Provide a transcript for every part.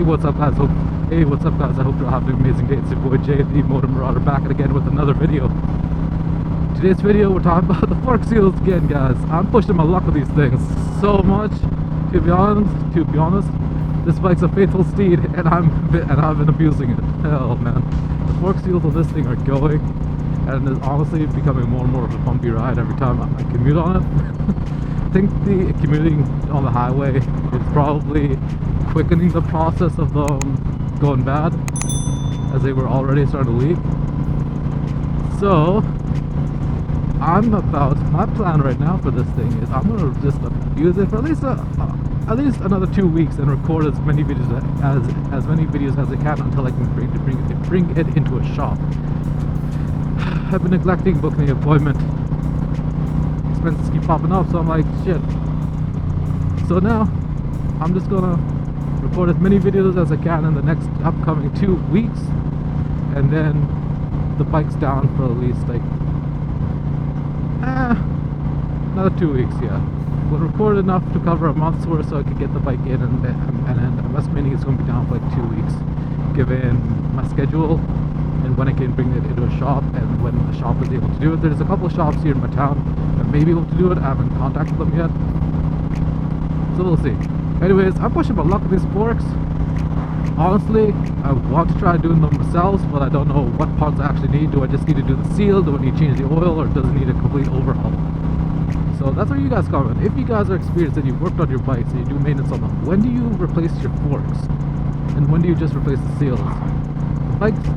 Hey, what's up, guys? I hope you're having an amazing day. It's your boy Jay, the Motor Marauder, back again with another video. Today's video, we're talking about the fork seals again, guys. I'm pushing my luck with these things so much. To be honest, this bike's a faithful steed, and I've been abusing it. Hell, man, the fork seals on this thing are going, and it's honestly becoming more and more of a bumpy ride every time I commute on it. I think the commuting on the highway is probably quickening the process of them going bad, as they were already starting to leak. So my plan right now for this thing is I'm gonna just use it for at least another 2 weeks and record as many videos as I can until I can bring it into a shop. I've been neglecting booking the appointment. Expenses keep popping up, so I'm like, shit. So now I'm just gonna record as many videos as I can in the next upcoming 2 weeks, and then the bike's down for at least like another 2 weeks. Yeah, we'll record enough to cover a month's worth so I can get the bike in, and I'm estimating it's going to be down for like 2 weeks, given my schedule and when I can bring it into a shop and when the shop is able to do it. There's a couple of shops here in my town that may be able to do it. I haven't contacted them yet, so we'll see. Anyways, I'm pushing my luck with these forks. Honestly, I want to try doing them myself, but I don't know what parts I actually need. Do I just need to do the seal? Do I need to change the oil? Or does it need a complete overhaul? So that's where you guys comment. If you guys are experienced and you've worked on your bikes and you do maintenance on them, when do you replace your forks? And when do you just replace the seals? The bike's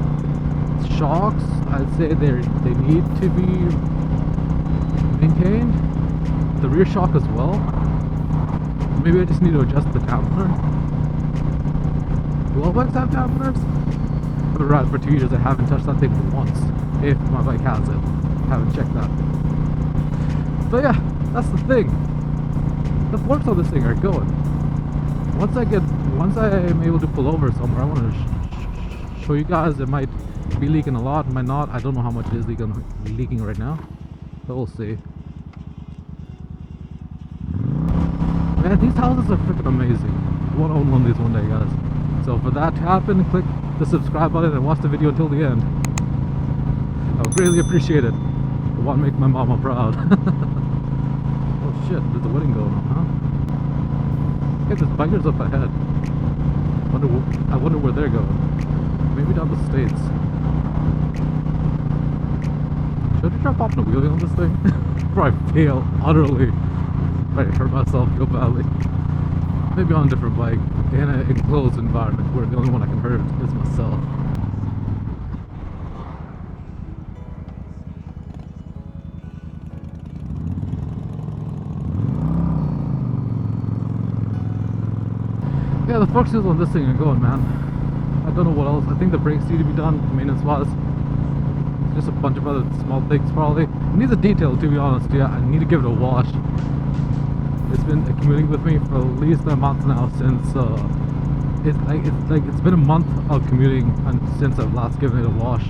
shocks, I'd say they need to be maintained. The rear shock as well. Maybe I just need to adjust the dampener. Do all bikes have dampeners? I've been riding for 2 years. I haven't touched that thing once. If my bike has it, haven't checked that. So yeah, that's the thing. The forks on this thing are going. Once I'm able to pull over somewhere, I want to show you guys. It might be leaking a lot, might not. I don't know how much it is leaking right now, but we'll see. Man, these houses are freaking amazing. I want to own one of these one day, guys. So for that to happen, click the subscribe button and watch the video until the end. I would greatly appreciate it. I want to make my mama proud. Oh shit, there's a wedding going on, huh? Hey, there's bikers up ahead. I wonder where they're going. Maybe down the States. Should I try popping a wheelie on this thing? Probably fail utterly. Probably hurt myself real badly. Maybe on a different bike in an enclosed environment where the only one I can hurt is myself. Yeah, the fork seals on this thing are going, man. I don't know what else. I think the brakes need to be done maintenance wise. Just a bunch of other small things probably. It needs a detail, to be honest. Yeah, I need to give it a wash. It's been commuting with me for at least a month now since it's been a month of commuting and since I've last given it a wash.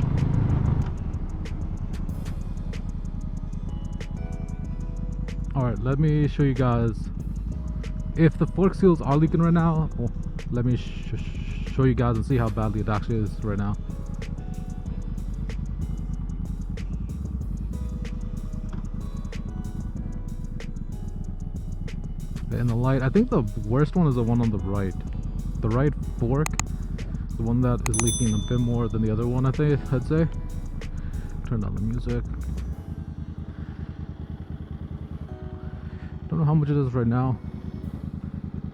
Alright, let me show you guys if the fork seals are leaking right now. Well, let me show you guys and see how badly it actually is right now. In the light, I think the worst one is the one on the right. The right fork, the one that is leaking a bit more than the other one, I'd say. Turn down the music. Don't know how much it is right now.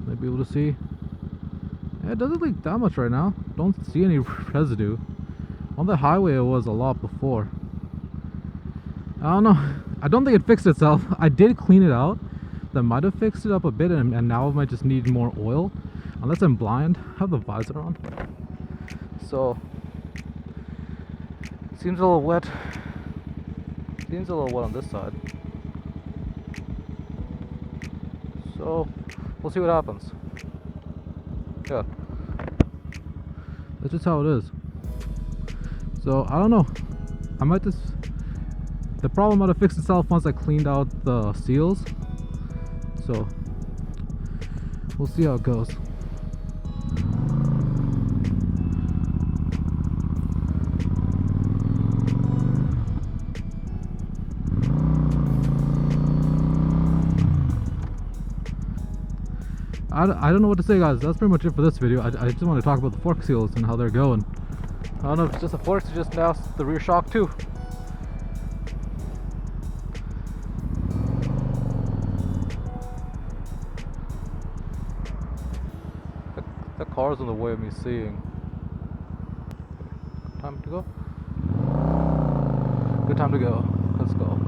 Might be able to see. Yeah, it doesn't leak that much right now. Don't see any residue. On the highway it was a lot before. I don't know. I don't think it fixed itself. I did clean it out. That might have fixed it up a bit, and now it might just need more oil. Unless I'm blind. I have the visor on. So, it seems a little wet. Seems a little wet on this side. So, we'll see what happens. Yeah. That's just how it is. So, I don't know. I might just... The problem might have fixed itself once I cleaned out the seals. So we'll see how it goes. I don't know what to say, guys. That's pretty much it for this video. I just want to talk about the fork seals and how they're going. I don't know if it's just the forks or just now the rear shock too. The car's in the way of me seeing. Time to go? Good time to go. Let's go.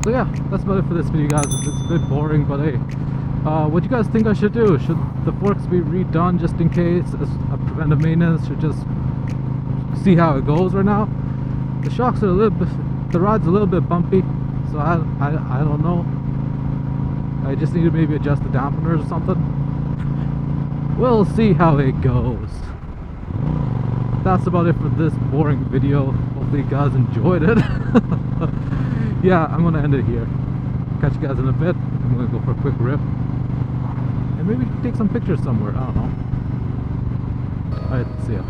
So yeah, that's about it for this video, guys. It's a bit boring, but hey, what do you guys think I should do? Should the forks be redone just in case as a preventive maintenance? Should just see how it goes right now? The shocks are a little bit, the ride's a little bit bumpy, so I don't know. I just need to maybe adjust the dampeners or something. We'll see how it goes. That's about it for this boring video. Hopefully you guys enjoyed it. Yeah, I'm gonna end it here. Catch you guys in a bit. I'm gonna go for a quick rip and maybe take some pictures somewhere. I don't know. Alright, see ya.